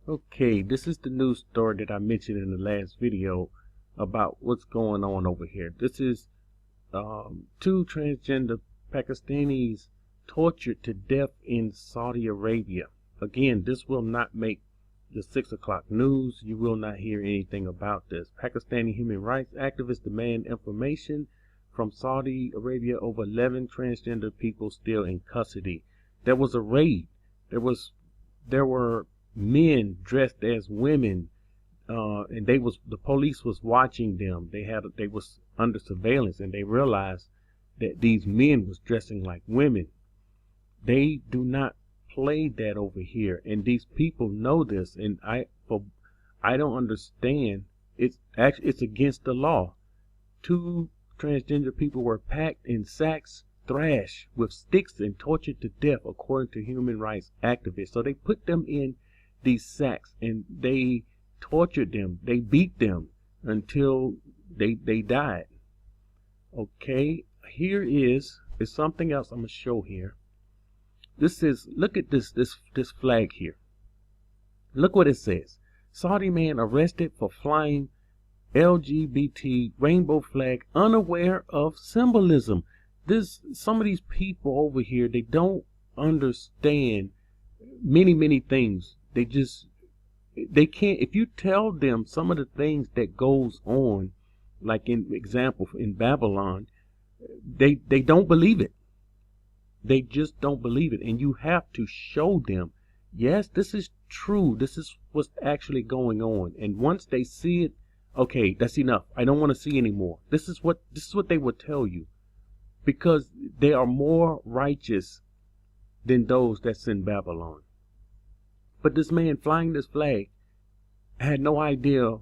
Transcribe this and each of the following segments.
Okay, this is the news story that I mentioned in the last video about what's going on over here. This is two transgender Pakistanis tortured to death in Saudi Arabia. Again, this will not make the 6 o'clock news. You will not hear anything about this. Pakistani human rights activists demand information from Saudi Arabia over 11 transgender people still in custody. There was a raid. There were men dressed as women, and the police was watching them. They was under surveillance, and they realized that these men was dressing like women. They do not play that over here, and these people know this, and I don't understand. It's against the law. Two transgender people were packed in sacks, thrashed with sticks, and tortured to death, according to human rights activists. So they put them in these sacks and they tortured them. They beat them until they died. Okay, here is something else I'm gonna show here. This is, look at this flag here. Look what it says. Saudi man arrested for flying LGBT rainbow flag unaware of symbolism. Some of these people over here, they don't understand many things. They can't, if you tell them some of the things that goes on, like in example in Babylon, they don't believe it. They just don't believe it. And you have to show them, yes, this is true. This is what's actually going on. And once they see it, okay, that's enough. I don't want to see anymore. This is what they will tell you, because they are more righteous than those that's in Babylon. But this man flying this flag had no idea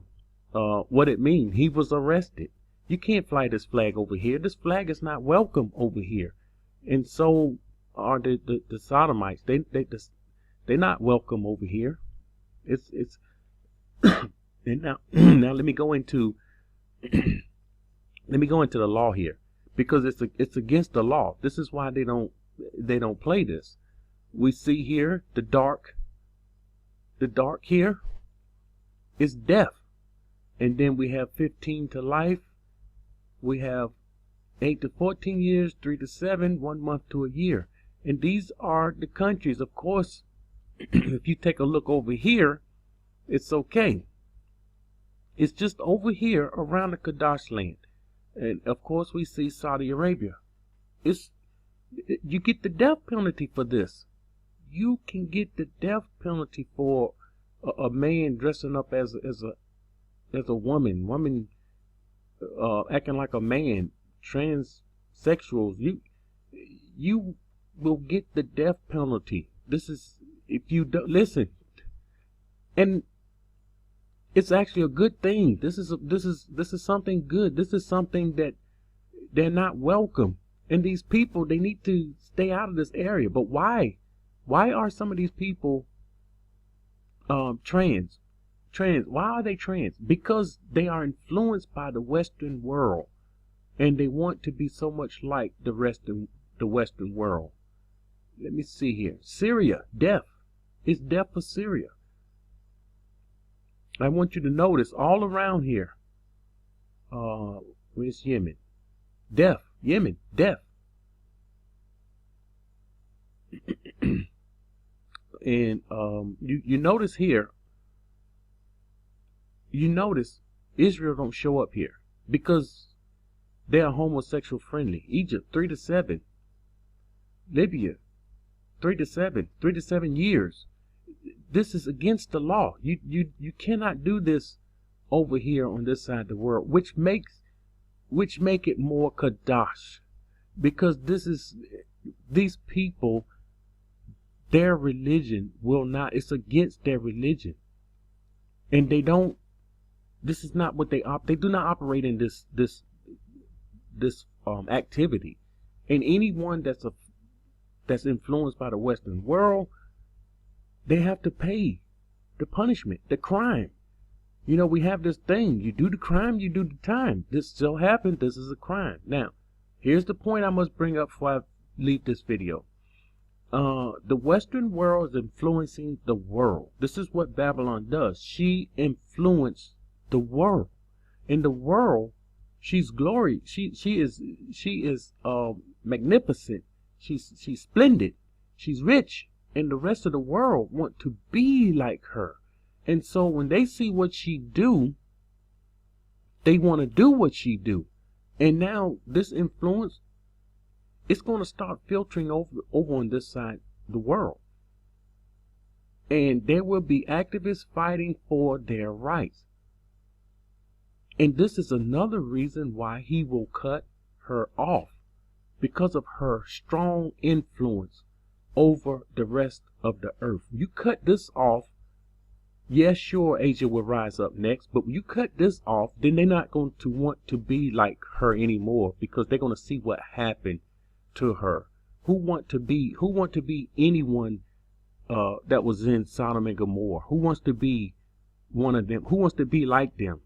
what it means. He was arrested. You can't fly this flag over here. This flag is not welcome over here. And so are the sodomites. They're not welcome over here. It's and now let me go into the law here, because it's against the law. This is why they don't play this. We see here the dark here is death, and then we have 15 to life. We have 8 to 14 years, 3 to 7, 1 month to a year. And these are the countries. Of course, if you take a look over here, it's okay. It's just over here around the Kadash land. And of course we see Saudi Arabia. You get the death penalty for this. You can get the death penalty for a man dressing up as a woman acting like a man, transsexuals. You will get the death penalty. This is, if you don't listen, and it's actually a good thing. This is something good. This is something that they're not welcome. And these people, they need to stay out of this area. But why? Why are some of these people trans? Why are they trans? Because they are influenced by the Western world, and they want to be so much like the Western world. Let me see here. Syria, death. It's death for Syria. I want you to notice all around here. Where's Yemen? Death. Yemen, death. And you notice here. You notice Israel don't show up here because they are homosexual friendly. Egypt 3 to 7. Libya 3 to 7. 3 to 7 years. This is against the law. You cannot do this over here on this side of the world, which make it more Kadash, because these people, their religion will not. It's against their religion, and they don't. This is not what they do not operate in this activity. And anyone that's influenced by the Western world, they have to pay the punishment, the crime. You know, we have this thing. You do the crime, you do the time. This still happened. This is a crime. Now, here's the point I must bring up before I leave this video. the Western world is influencing the world. This is what Babylon does. She influenced the world. In the world, she's glory. She is magnificent. She's splendid. She's rich, and the rest of the world want to be like her. And so when they see what she do, they want to do what she do. And now this influence, it's going to start filtering over on this side of the world. And there will be activists fighting for their rights. And this is another reason why he will cut her off, because of her strong influence over the rest of the earth. You cut this off, yes, sure, Asia will rise up next, but when you cut this off, then they're not going to want to be like her anymore, because they're going to see what happened to her. Who want to be anyone that was in Sodom and Gomorrah? Who wants to be one of them? Who wants to be like them?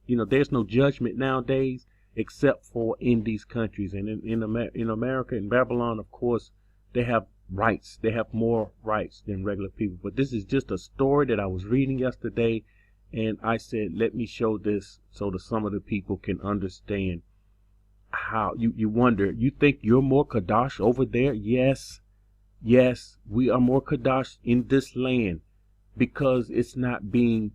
You know, there's no judgment nowadays except for in these countries. And in America, in Babylon, of course, they have rights. They have more rights than regular people. But this is just a story that I was reading yesterday, and I said, let me show this so that some of the people can understand how you wonder. You think you're more Kadash over there? Yes, we are more Kadash in this land, because it's not being,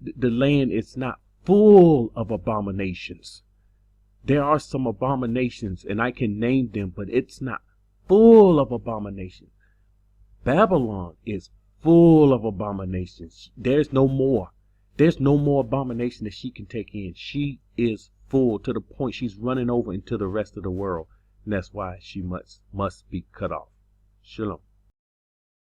the land is not full of abominations. There are some abominations, and I can name them, but it's not full of abominations. Babylon is full of abominations. There's no more. There's no more abomination that she can take in. She is full to the point she's running over into the rest of the world. And that's why she must be cut off. Shalom.